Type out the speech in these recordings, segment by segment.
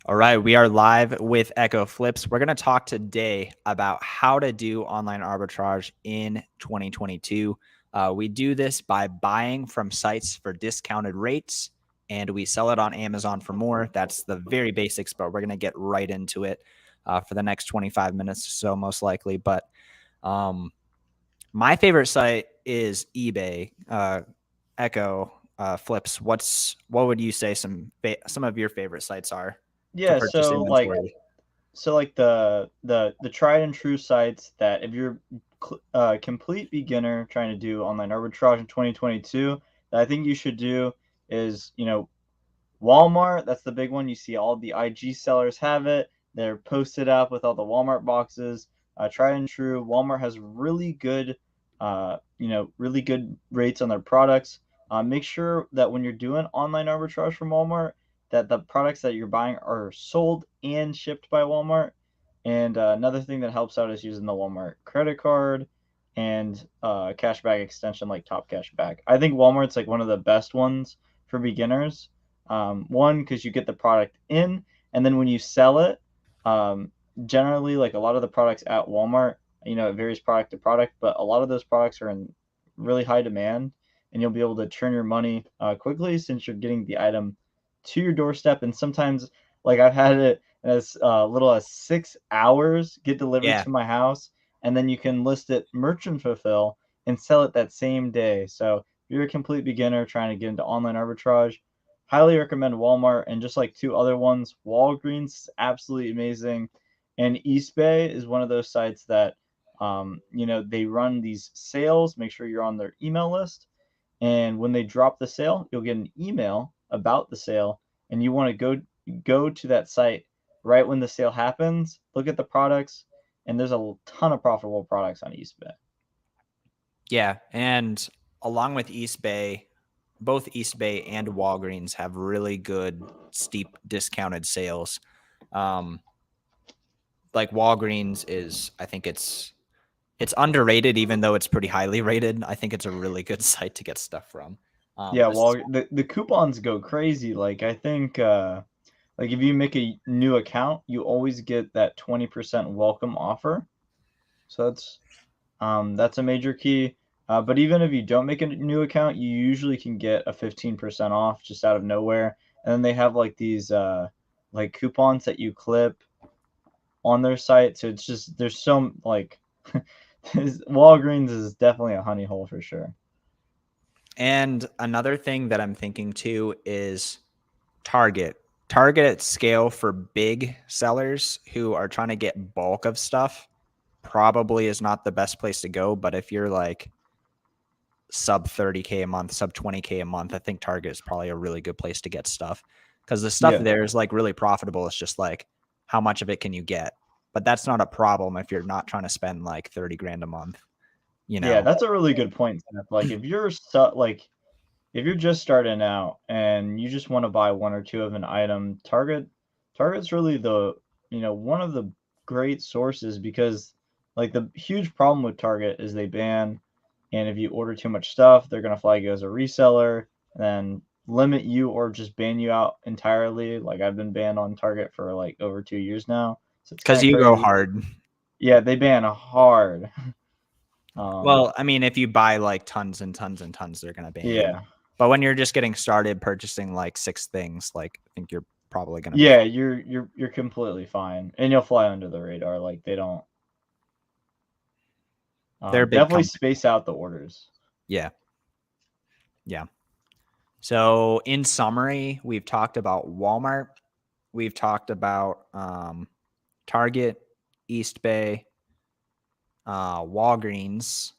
All right, we are live with Echo Flips. We're going to talk today about how to do online arbitrage in 2022. We do this by buying from sites for discounted rates, and we sell it on Amazon for more. That's the very basics, but we're going to get right into it for the next 25 minutes or so, most likely. But my favorite site is eBay. Echo Flips. What would you say some of your favorite sites are to Yeah, purchase inventory? the tried and true sites that if you're a complete beginner trying to do online arbitrage in 2022, that I think you should do is, Walmart. That's the big one. You see all the IG sellers have it. They're posted up with all the Walmart boxes. Tried and true. Walmart has really good rates on their products. Make sure that when you're doing online arbitrage from Walmart, that the products that you're buying are sold and shipped by Walmart. And another thing that helps out is using the Walmart credit card and cashback extension like Top Cashback. I think Walmart's like one of the best ones for beginners. One, because you get the product in, and then when you sell it, generally, like a lot of the products at Walmart, it varies product to product, but a lot of those products are in really high demand, and you'll be able to turn your money quickly since you're getting the item to your doorstep. And sometimes, like I've had it as little as 6 hours get delivered Yeah. to my house, and then you can list it merchant fulfill and sell it that same day. So if you're a complete beginner trying to get into online arbitrage, highly recommend Walmart. And just like two other ones, Walgreens is absolutely amazing, and eBay is one of those sites that they run these sales. Make sure you're on their email list, and when they drop the sale, you'll get an email about the sale, and you want to go to that site right when the sale happens. Look at the products, and there's a ton of profitable products on eBay. Yeah, and along with East Bay, both East Bay and Walgreens have really good steep discounted sales. Um, like Walgreens is, I think it's underrated, even though it's pretty highly rated. I think it's a really good site to get stuff from. Yeah, This is well, the coupons go crazy. Like I think like if you make a new account, you always get that 20% welcome offer. So that's a major key. But even if you don't make a new account, you usually can get a 15% off just out of nowhere. And then they have like these like coupons that you clip on their site. So it's just there's so like Walgreens is definitely a honey hole for sure. and another thing that I'm thinking too is Target. Target at scale for big sellers who are trying to get bulk of stuff probably is not the best place to go. But if you're like sub 30K a month, sub 20K a month, I think Target is probably a really good place to get stuff because the stuff Yeah. there is like really profitable. It's just like, how much of it can you get? But that's not a problem if you're not trying to spend like 30 grand a month, you Yeah, know? that's a really good point, Steph. Like if you're just starting out and you just want to buy one or two of an item, Target's really one of the great sources, because like the huge problem with Target is they ban, and if you order too much stuff, they're gonna flag you as a reseller and then limit you or just ban you out entirely. Like I've been banned on Target for like over 2 years now, so it's kind Because of you go crazy. hard. Yeah, they ban hard. Um, Well, I mean, if you buy like tons and tons and tons, they're going to ban you. yeah. But when you're just getting started purchasing like 6 things, like I think you're probably going to be Yeah, fine. you're completely fine, and you'll fly under the radar. Like they don't. They're a big Definitely company. space out the orders. Yeah. Yeah. So, in summary, we've talked about Walmart, we've talked about Target, East Bay, Walgreens,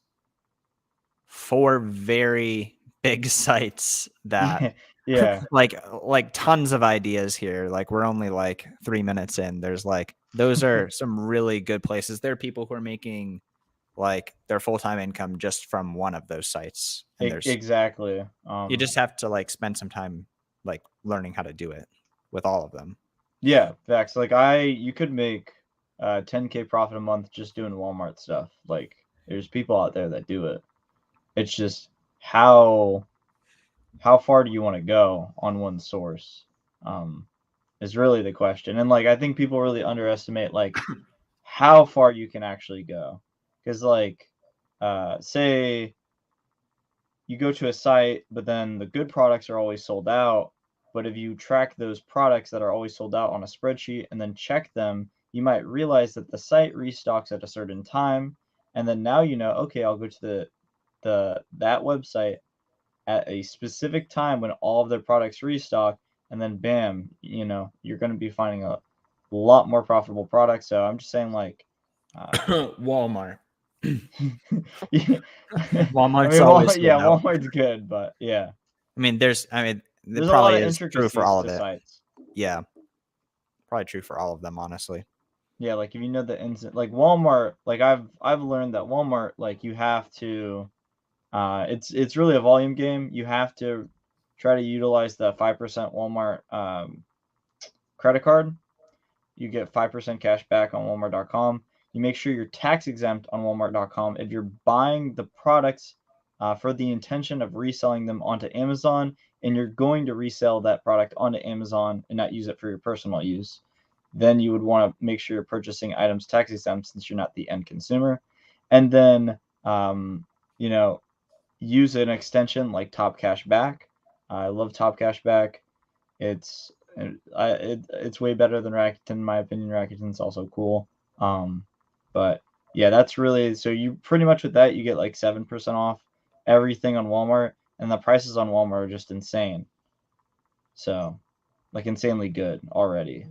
four very big sites that Yeah, like tons of ideas here. Like we're only like 3 minutes in. There's like those are some really good places. There are people who are making like their full-time income just from one of those sites, and there's exactly. you just have to like spend some time like learning how to do it with all of them. Yeah, facts. Like you could make 10K profit a month just doing Walmart stuff. Like there's people out there that do it. It's just how far do you want to go on one source? Um, is really the question. And like I think people really underestimate like how far you can actually go. Because like say you go to a site, but then the good products are always sold out. But if you track those products that are always sold out on a spreadsheet and then check them, you might realize that the site restocks at a certain time. And then now you know, okay, I'll go to that website at a specific time when all of their products restock, and then bam, you know, you're going to be finding a lot more profitable products. So I'm just saying, like, Walmart. yeah. I Walmart's mean, always Walmart, yeah, sold out. Walmart's good, but yeah, I mean, it there's a lot probably of is true for intricacies all of to it. sites. Yeah, probably true for all of them, honestly. Yeah, like if you know the ins, like Walmart, like I've learned that Walmart, like you have to, it's really a volume game. You have to try to utilize the 5% Walmart credit card. You get 5% cash back on Walmart.com. You make sure you're tax exempt on Walmart.com if you're buying the products for the intention of reselling them onto Amazon, and you're going to resell that product onto Amazon and not use it for your personal use. Then you would want to make sure you're purchasing items tax exempt since you're not the end consumer. And then, you know, use an extension like Top Cash Back. I love Top Cash Back. It's it's way better than Rakuten in my opinion. Rakuten's also cool. But yeah, that's really so you pretty much with that you get like 7% off everything on Walmart, and the prices on Walmart are just insane. So like insanely good already.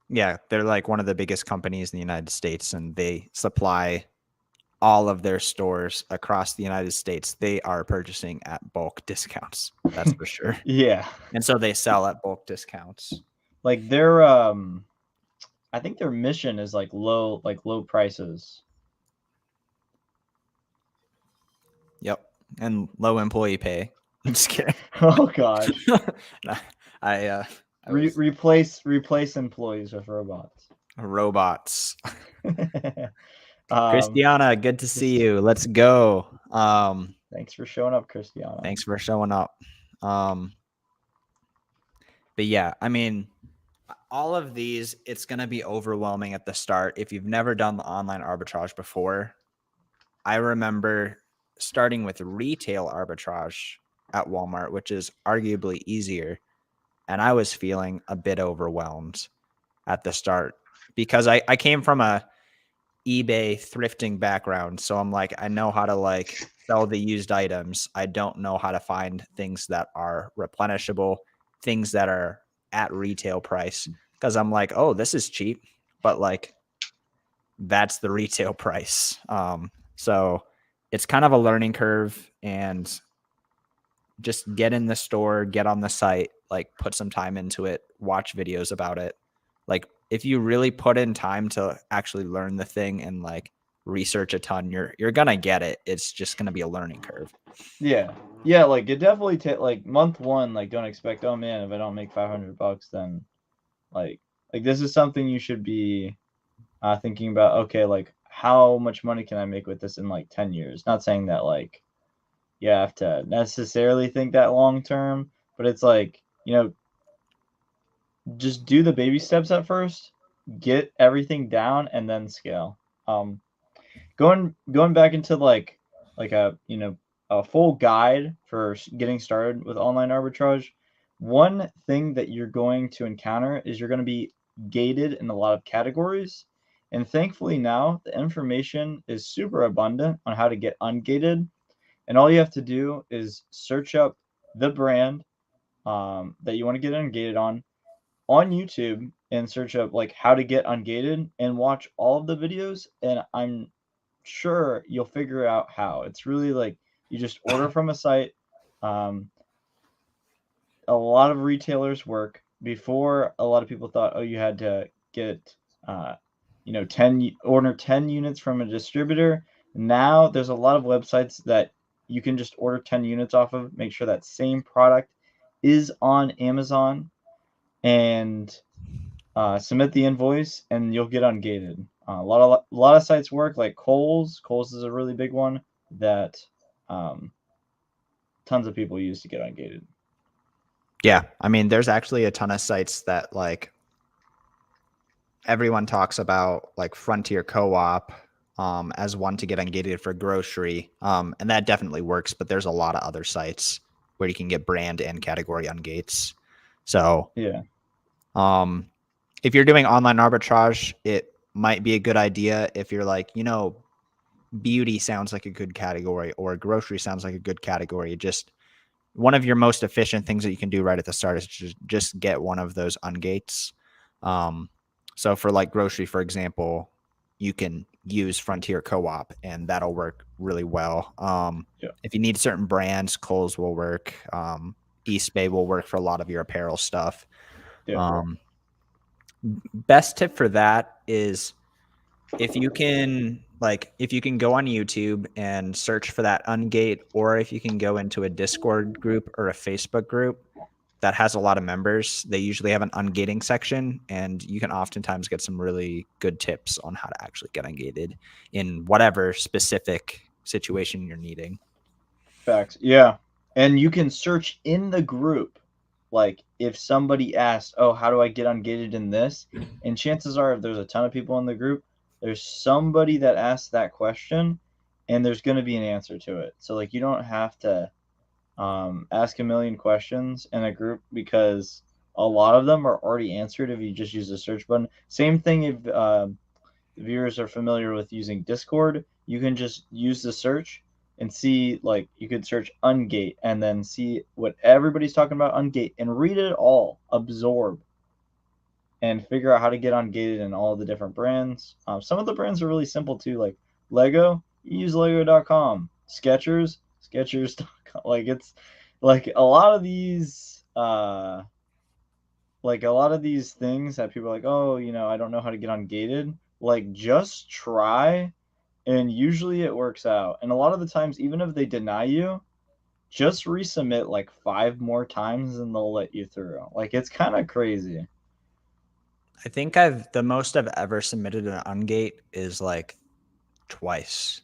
Yeah, they're like one of the biggest companies in the United States, and they supply all of their stores across the United States. They are purchasing at bulk discounts. That's for sure. Yeah. And so they sell at bulk discounts. Like their I think their mission is like low prices. Yep. And low employee pay. I'm just kidding. Oh gosh. I I was Replace employees with robots. robots. um Christiana, good to see just you. Let's go. thanks for showing up, Christiana. Thanks for showing up. Um, but yeah, I mean, all of these, it's going to be overwhelming at the start. If you've never done the online arbitrage before, I remember starting with retail arbitrage at Walmart, which is arguably easier. And I was feeling a bit overwhelmed at the start because I came from a eBay thrifting background. So I'm like, I know how to like sell the used items. I don't know how to find things that are replenishable, things that are at retail price. Cause I'm like, oh, this is cheap, but like that's the retail price. So it's kind of a learning curve, and just get in the store, get on the site, like put some time into it, watch videos about it. Like if you really put in time to actually learn the thing and like research a ton, you're gonna get it. It's just gonna be a learning curve. Yeah. Yeah, like it definitely like month one, like don't expect, oh man, if I don't make $500, then like this is something you should be thinking about, okay, like how much money can I make with this in like 10 years? Not saying that like you have to necessarily think that long term, but it's like, you know, just do the baby steps at first, get everything down and then scale. Um going back into like a, you know, a full guide for getting started with online arbitrage, one thing that you're going to encounter is you're going to be gated in a lot of categories, and thankfully now the information is super abundant on how to get ungated, and all you have to do is search up the brand that you want to get ungated on YouTube, and search up like how to get ungated and watch all of the videos, and I'm sure you'll figure out how. It's really like you just order from a site. Um, a lot of retailers work. Before, a lot of people thought, oh, you had to get, uh, you know, order 10 units from a distributor. Now there's a lot of websites that you can just order 10 units off of, make sure that same product is on Amazon, and submit the invoice, and you'll get ungated. A lot of sites work like Kohl's. Kohl's is a really big one that um, tons of people use to get ungated. Yeah, I mean, there's actually a ton of sites that like everyone talks about, like Frontier Co-op as one to get ungated for grocery, and that definitely works. But there's a lot of other sites where you can get brand and category ungates. So Yeah. if you're doing online arbitrage, it might be a good idea if you're like, beauty sounds like a good category or grocery sounds like a good category. Just one of your most efficient things that you can do right at the start is just get one of those ungates. Um, so for like grocery, for example, you can use Frontier Co-op and that'll work really well. Yeah. If you need certain brands, Kohl's will work. eBay will work for a lot of your apparel stuff. Yeah. Um, Best tip for that is if you can go on YouTube and search for that ungate, or if you can go into a Discord group or a Facebook group that has a lot of members, they usually have an ungating section, and you can oftentimes get some really good tips on how to actually get ungated in whatever specific situation you're needing. Facts. Yeah. And you can search in the group, like if somebody asks, "Oh, how do I get ungated in this?" And chances are, if there's a ton of people in the group, there's somebody that asks that question, and there's going to be an answer to it. So like you don't have to ask a million questions in a group because a lot of them are already answered if you just use the search button. Same thing if viewers are familiar with using Discord, you can just use the search and see, like, you could search ungate and then see what everybody's talking about ungate and read it all, absorb, and figure out how to get ungated in all the different brands. Some of the brands are really simple too, like Lego, you use lego.com, Skechers.com. Like it's like a lot of these things that people are like, oh, I don't know how to get ungated. Like, just try, and usually it works out. And a lot of the times, even if they deny you, just resubmit like 5 more times and they'll let you through. Like, it's kind of crazy. I think the most I've ever submitted an ungate is like twice.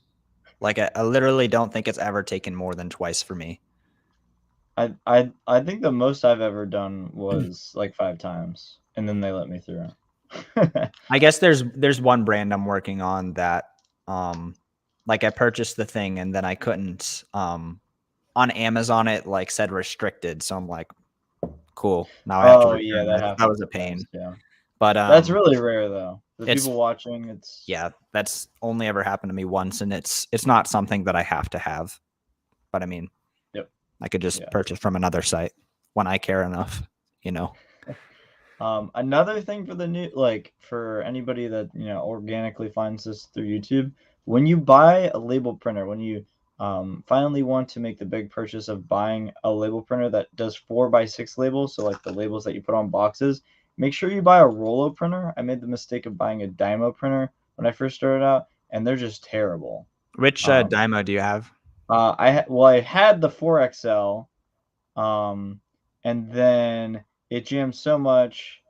Like I literally don't think it's ever taken more than twice for me. I think the most I've ever done was like 5 times, and then they let me through. I guess there's one brand I'm working on that like I purchased the thing and then I couldn't on Amazon it like said restricted. So I'm like, cool. Now I have to Oh, yeah, return that this. That happens was a sometimes, pain. yeah. But That's really rare, though. The it's people watching, it's yeah, that's only ever happened to me once, and it's not something that I have to have. But I mean, yep, I could just yeah. purchase from another site when I care enough, you know. Another thing for the new, like for anybody that organically finds this through YouTube, when you buy a label printer, when you finally want to make the big purchase of buying a label printer that does 4x6 labels, so like the labels that you put on boxes, make sure you buy a Rollo printer. I made the mistake of buying a Dymo printer when I first started out, and they're just terrible. Which Um, Dymo do you have? I had the 4XL, um, and then it jammed so much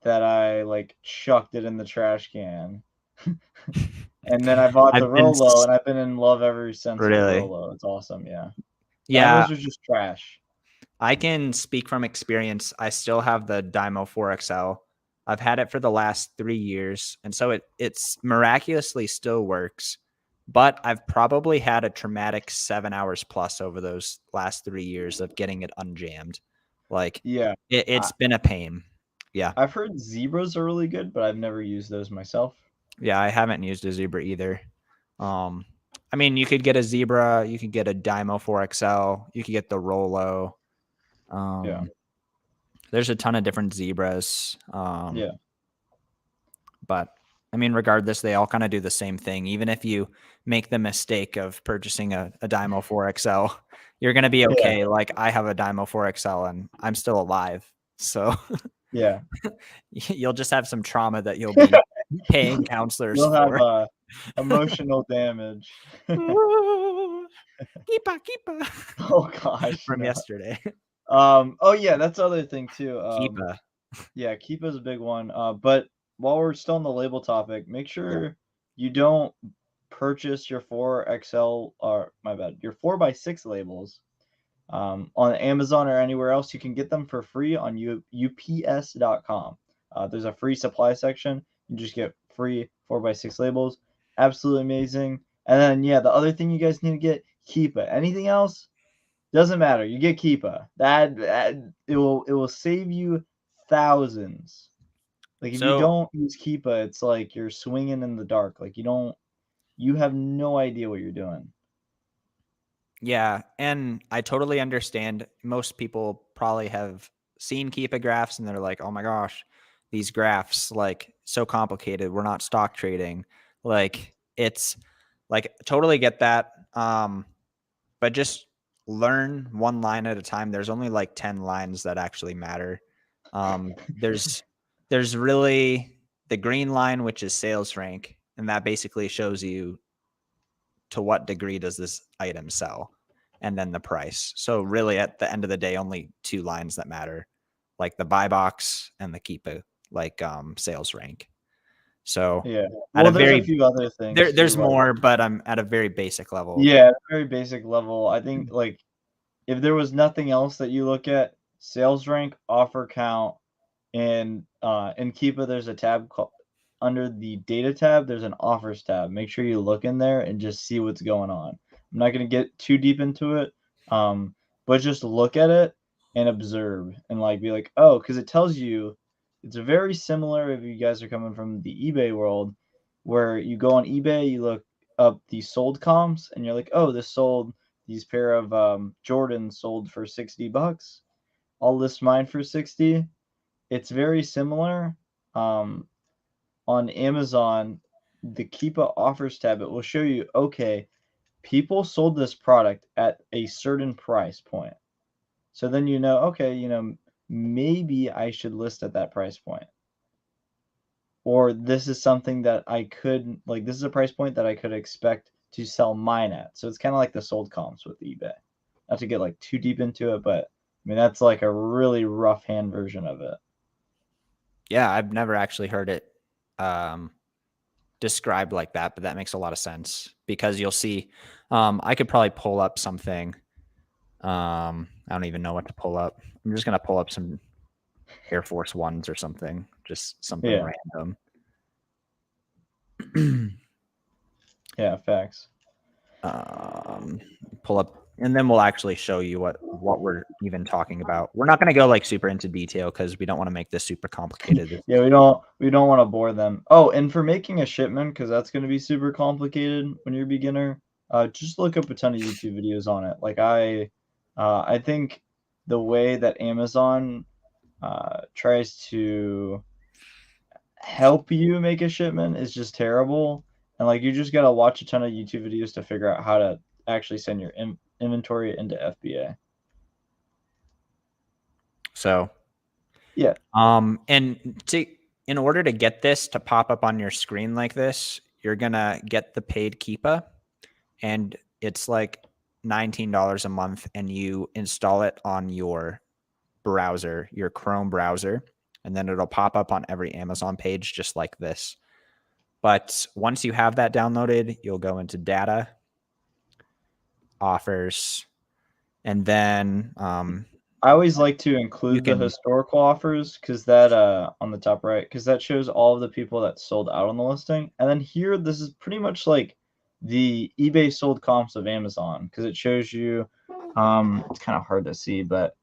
that I like chucked it in the trash can. And then I bought the I've been Rolo, and I've been in love ever since with the really, Rolo. It's awesome, yeah. yeah. Dymos are just trash. I can speak from experience. I still have the Dymo 4XL. I've had it for the last 3 years, and so it's miraculously still works. But I've probably had a traumatic 7 hours plus over those last 3 years of getting it unjammed. Like Yeah. I, it's been a pain. Yeah, I've heard Zebras are really good, but I've never used those myself. yeah. I haven't used a Zebra either. Um, I mean, you could get a Zebra, you could get a Dymo 4XL, you could get the Rolo. Yeah. Um, there's a ton of different Zebras. Yeah. But I mean, regardless, they all kind of do the same thing. Even if you make the mistake of purchasing a Dymo 4XL, you're going to be Yeah. okay. Like I have a Dymo 4XL and I'm still alive. So Yeah. you'll just have some trauma that you'll be paying counselors You'll have for. emotional damage. Keepa, keepa Oh gosh, from no. yesterday. Oh yeah, that's the other thing too. Keepa. Yeah, keep is a big one. But while we're still on the label topic, make sure you don't purchase your 4XL, or my bad, your 4x6 labels On Amazon or anywhere else, you can get them for free on ups.com. There's a free supply section. You just get free 4x6 labels. Absolutely amazing. And then, yeah, the other thing you guys need to get, Keepa. Anything else? Doesn't matter. You get Keepa. That it will save you thousands. Like if you So don't use Keepa, it's like you're swinging in the dark. Like you have no idea what you're doing. yeah, and I totally understand. Most people probably have seen Keepa graphs and they're like, "Oh my gosh, these graphs like so complicated. We're not stock trading." Like it's like totally get that. But just learn one line at a time. There's only like 10 lines that actually matter. There's really the green line, which is sales rank, and that basically shows you to what degree does this item sell, and then the price. So really, at the end of the day, only two lines that matter, like the buy box and the keep it, like sales rank. So Yeah. at a Well, there's a very few other things too, there's like more, but I'm at a very basic level. yeah, at a very basic level. I think like if there was nothing else that you look at, sales rank, offer count, and in Keepa there's a tab called under the data tab, there's an offers tab. Make sure you look in there and just see what's going on. I'm not gonna get too deep into it, but just look at it and observe and like be like, oh, because it tells you it's very similar if you guys are coming from the eBay world, where you go on eBay, you look up the sold comps, and you're like, oh, this sold these pair of Jordans sold for $60. I'll list mine for 60. It's very similar. Um, on Amazon, the Keepa offers tab, it will show you, okay, people sold this product at a certain price point. So then you know, okay, maybe I should list at that price point. Or this is something that I could, like, this is a price point that I could expect to sell mine at. So it's kind of like the sold comps with eBay. Not to get like too deep into it, but I mean, that's like a really rough hand version of it. Yeah, I've never actually heard it um, described like that, but that makes a lot of sense because you'll see. I could probably pull up something. I don't even know what to pull up. I'm just gonna pull up some Air Force Ones or something, just something Yeah. random. Yeah, facts. um, Pull up, and then we'll actually show you what we're even talking about. We're not going to go like super into detail because we don't want to make this super complicated. Yeah, we don't want to bore them. Oh, and for making a shipment, because that's going to be super complicated when you're a beginner, just look up a ton of YouTube videos on it. Like I think the way that Amazon tries to help you make a shipment is just terrible, and like you just gotta watch a ton of YouTube videos to figure out how to actually send your inventory into FBA. So, Yeah. and in order to get this to pop up on your screen like this, you're gonna get the paid Keepa, and it's like $19 a month, and you install it on your browser, your Chrome browser, and then it'll pop up on every Amazon page just like this. But once you have that downloaded, you'll go into data, offers, and then I always like to you include the can, historical offers because that on the top right, because that shows all of the people that sold out on the listing. And then here, this is pretty much like the eBay sold comps of Amazon because it shows you it's kind of hard to see, but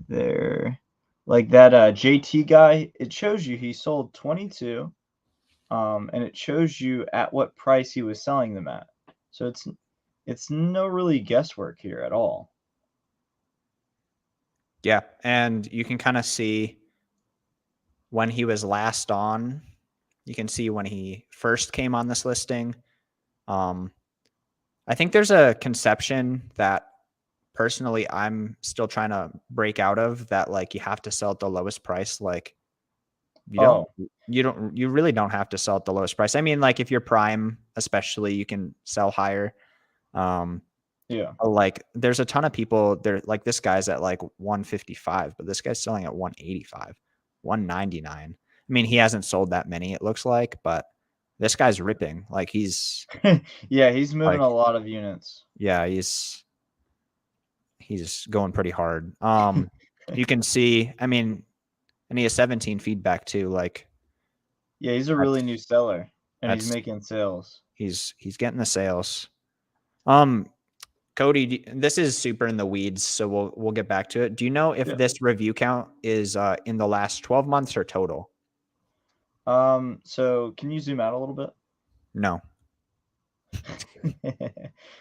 there like that JT guy, it shows you he sold 22 and it shows you at what price he was selling them at. So it's no really guesswork here at all. yeah, and you can kind of see when he was last on. You can see when he first came on this listing. Um, I think there's a conception that personally I'm still trying to break out of, that like you have to sell at the lowest price. Like you don't Oh, you really don't have to sell at the lowest price. I mean, like if you're prime, especially, you can sell higher. Um, yeah. like there's a ton of people there, like this guy's at like 155, but this guy's selling at 185, 199. I mean, he hasn't sold that many, it looks like, but this guy's ripping. Like he's Yeah, he's moving like, a lot of units. yeah, he's he's going pretty hard. You can see, I mean, and he has 17 feedback too. Like Yeah, he's a really that's new seller, and he's that's making sales. he's getting the sales. Um, Cody, this is super in the weeds, so we'll get back to it. Do you know if Yeah. this review count is in the last 12 months or total? So can you zoom out a little bit? No.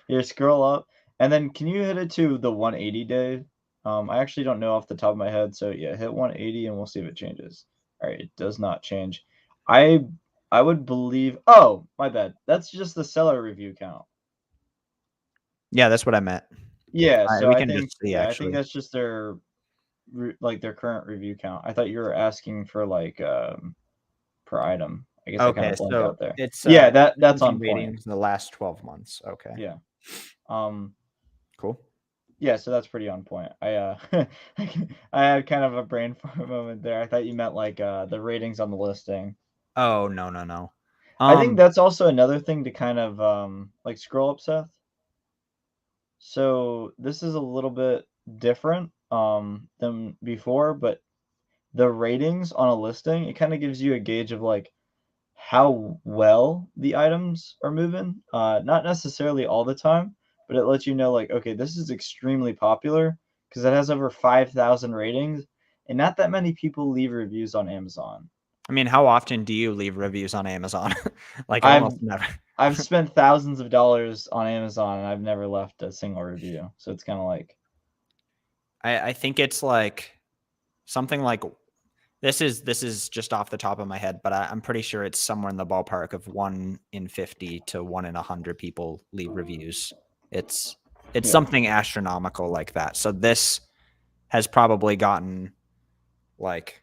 Here, scroll up, and then can you hit it to the 180 day? I actually don't know off the top of my head, so yeah, hit 180 and we'll see if it changes. All right, it does not change. I I would believe. Oh, my bad. That's just the seller review count. Yeah, that's what I meant. Yeah, so We I can think just see yeah, I think actually. that's just their like their current review count. I thought you were asking for like per item. I guess I kind Okay, of blanked so out there. it's Yeah, that's 17 on point. ratings in the last 12 months. Okay. Yeah. Um Cool. yeah, so that's pretty on point. I had kind of a brain fart moment there. I thought you meant like the ratings on the listing. Oh, no, no, no. I think Um, that's also another thing to kind of like scroll up, Seth. So this is a little bit different than before, but the ratings on a listing, it kind of gives you a gauge of like how well the items are moving. Not necessarily all the time, but it lets you know like, okay, this is extremely popular because it has over 5,000 ratings, and not that many people leave reviews on Amazon. I mean, how often do you leave reviews on Amazon? Like I've almost never. I've spent thousands of dollars on Amazon and I've never left a single review. So it's kind of like, I think it's like something like this is just off the top of my head, but I'm pretty sure it's somewhere in the ballpark of 1 in 50 to 1 in 100 people leave reviews. It's it's yeah, something astronomical like that. So this has probably gotten like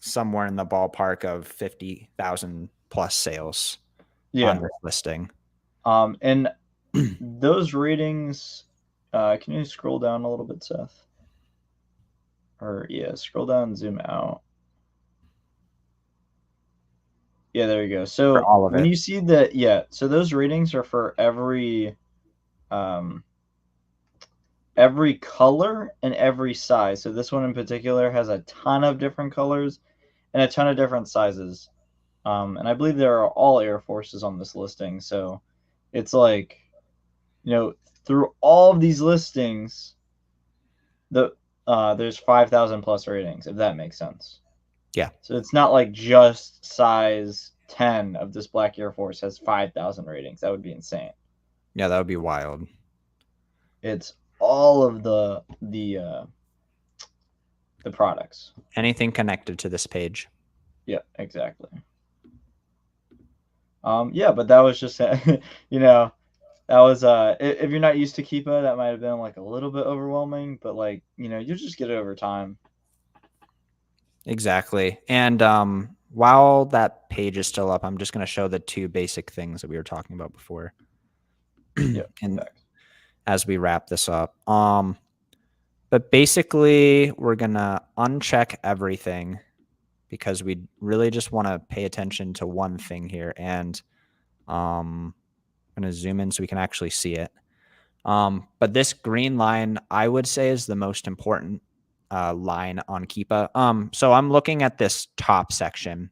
somewhere in the ballpark of 50,000 plus sales on yeah. this listing. And those ratings, can you scroll down a little bit, Seth? Or yeah, scroll down and zoom out. Yeah, there you go. For So all of when it. you see that, yeah, so those ratings are for um, every color and every size. So this one in particular has a ton of different colors and a ton of different sizes. And I believe there are all Air Forces on this listing. So it's like, you know, through all of these listings, the there's 5,000 plus ratings, if that makes sense. Yeah. So it's not like just size 10 of this Black Air Force has 5,000 ratings. That would be insane. Yeah, that would be wild. It's all of the products. Anything connected to this page. Yeah, exactly. Yeah, but that was just you know, that was if you're not used to Keepa, that might have been like a little bit overwhelming, but like, you know, you just get it over time. Exactly. And while that page is still up, I'm just going to show the two basic things that we were talking about before. Yeah, And facts. as we wrap this up, but basically we're going to uncheck everything because we really just want to pay attention to one thing here. And I'm going to zoom in so we can actually see it. But this green line, I would say, is the most important line on Keepa. So I'm looking at this top section.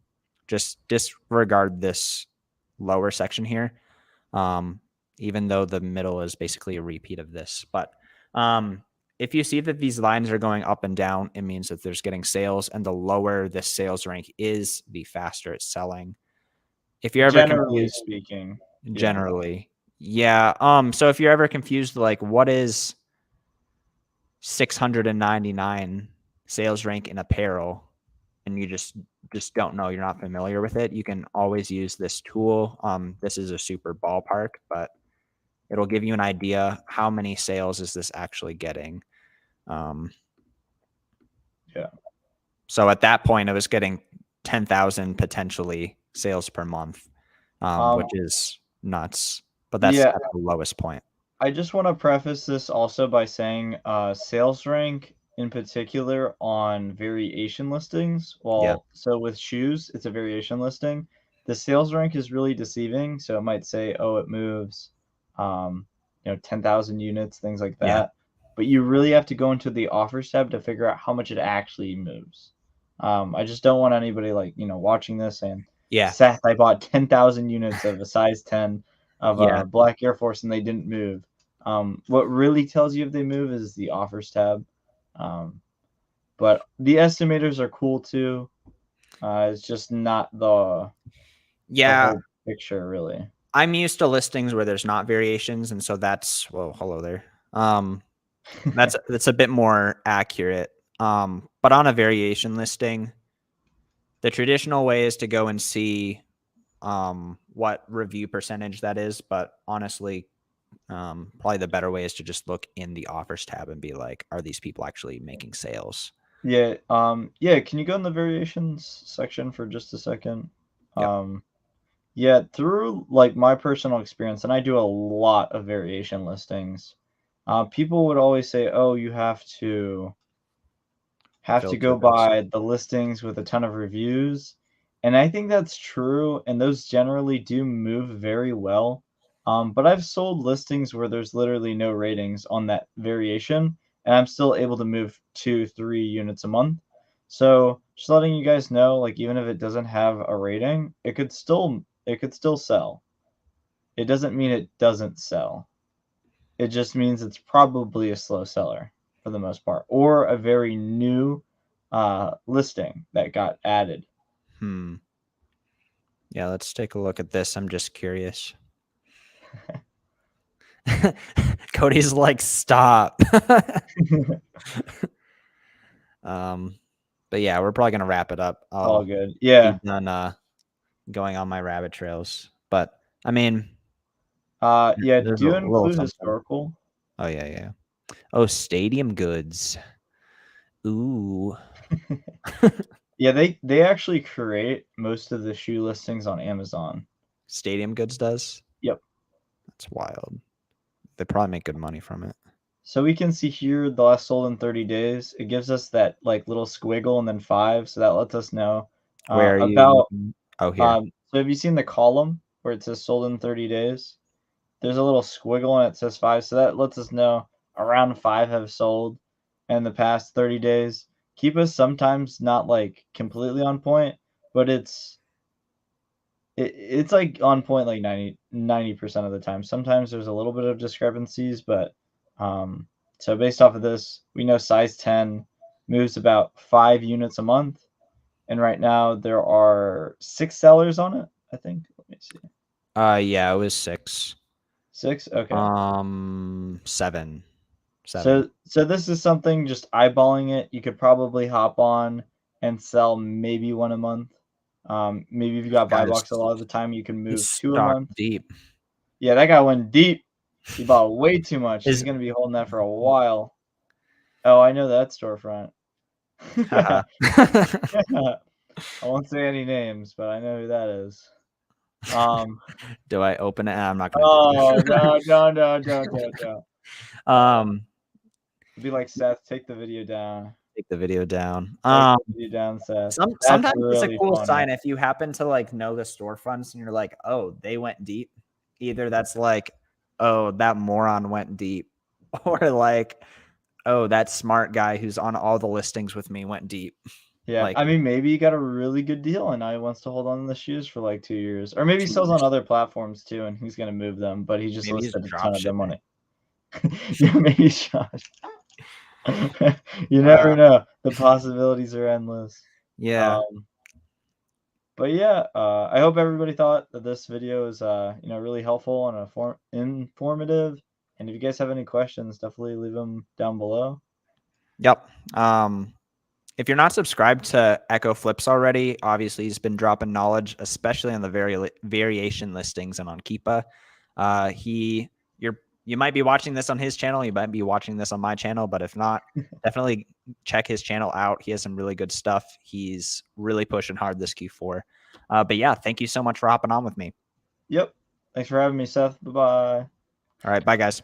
Just disregard this lower section here. Um, even though the middle is basically a repeat of this. But if you see that these lines are going up and down, it means that there's getting sales, and the lower this sales rank is, the faster it's selling. If you're ever Generally confused, speaking, yeah. generally, yeah. So if you're ever confused, like what is 699 sales rank in apparel, and you just don't know, you're not familiar with it, you can always use this tool. This is a super ballpark, but it'll give you an idea how many sales is this actually getting. Um, Yeah. so at that point, it was getting 10,000 potentially sales per month, which Um, is nuts. But that's yeah, at the lowest point. I just want to preface this also by saying sales rank in particular on variation listings. Yeah, Well, so with shoes, it's a variation listing. The sales rank is really deceiving. So it might say, oh, it moves, 10,000 units, things like yeah, that. but you really have to go into the offers tab to figure out how much it actually moves. I just don't want anybody like, watching this and Yeah. Seth, I bought 10,000 units of a size 10 of Yeah. a black Air Force and they didn't move. What really tells you if they move is the offers tab. But the estimators are cool too. It's just not the Yeah. whole picture really. I'm used to listings where there's not variations, and so that's hello there. That's a bit more accurate. But on a variation listing, the traditional way is to go and see what review percentage that is. But honestly, probably the better way is to just look in the offers tab and be like, are these people actually making sales? Yeah. Yeah. Can you go in the variations section for just a second? Yep. Yeah. Through like my personal experience, and I do a lot of variation listings. People would always say, "Oh, you have to Filter go those. by the listings with a ton of reviews." And I think that's true, and those generally do move very well. But I've sold listings where there's literally no ratings on that variation, and I'm still able to move 2, 3 units a month. So just letting you guys know, like even if it doesn't have a rating, it could still sell. It doesn't mean it doesn't sell. It just means it's probably a slow seller for the most part, or a very new listing that got added. Yeah, let's take a look at this. I'm just curious. Cody's like, stop. But yeah, we're probably gonna wrap it up. All I'll good. be Yeah. done going on my rabbit trails. But I mean, Yeah. there's a Do little include something. historical. Oh yeah. Oh, stadium goods. Ooh. Yeah, they actually create most of the shoe listings on Amazon. Stadium goods does? Yep. That's wild. They probably make good money from it. So we can see here the last sold in 30 days. It gives us that like little squiggle and then 5, so that lets us know Where are you about. looking? Oh, here. So have you seen the column where it says sold in 30 days? There's a little squiggle and it says 5, so that lets us know around 5 have sold in the past 30 days. Keep us sometimes not like completely on point, but it's like on point like 90% of the time. Sometimes there's a little bit of discrepancies, but so based off of this, we know size 10 moves about 5 units a month, and right now there are 6 sellers on it, I think. Let me see. Yeah, it was 6. 6? Okay. 7. 7. So this is something just eyeballing it. You could probably hop on and sell maybe one a month. Maybe if you got buy box a lot of the time, you can move 2 a Stock month. deep. Yeah, that guy went deep. He bought way too much. He's Is gonna be holding that for a while. Oh, I know that storefront. haha. I won't say any names, but I know who that is. Um. Do I open it? I'm not gonna do Oh it. no! Don't. Um, It'd be like Seth. Take the video down. take the video down. Take the video down, Seth. That's Sometimes it's a really cool funny. sign if you happen to like know the storefronts and you're like, oh, they went deep. Either that's like, oh, that moron went deep, or like, oh, that smart guy who's on all the listings with me went deep. Yeah, Like I mean, maybe he got a really good deal and now he wants to hold on to the shoes for like 2 years, or maybe he 2 sells on years. other platforms too, and he's gonna move them, but he just Maybe he's listed a drop ton of them on shipping. it. Yeah, maybe Josh. You Uh, never know. The possibilities are endless. yeah. Um, but yeah, I hope everybody thought that this video is really helpful and informative. And if you guys have any questions, definitely leave them down below. Yep. If you're not subscribed to Echo Flips already, obviously he's been dropping knowledge, especially on the variation listings and on Keepa. You might be watching this on his channel, you might be watching this on my channel, but if not, definitely check his channel out. He has some really good stuff. He's really pushing hard this Q4. But yeah, thank you so much for hopping on with me. Yep. Thanks for having me, Seth. Bye-bye. All right, bye guys.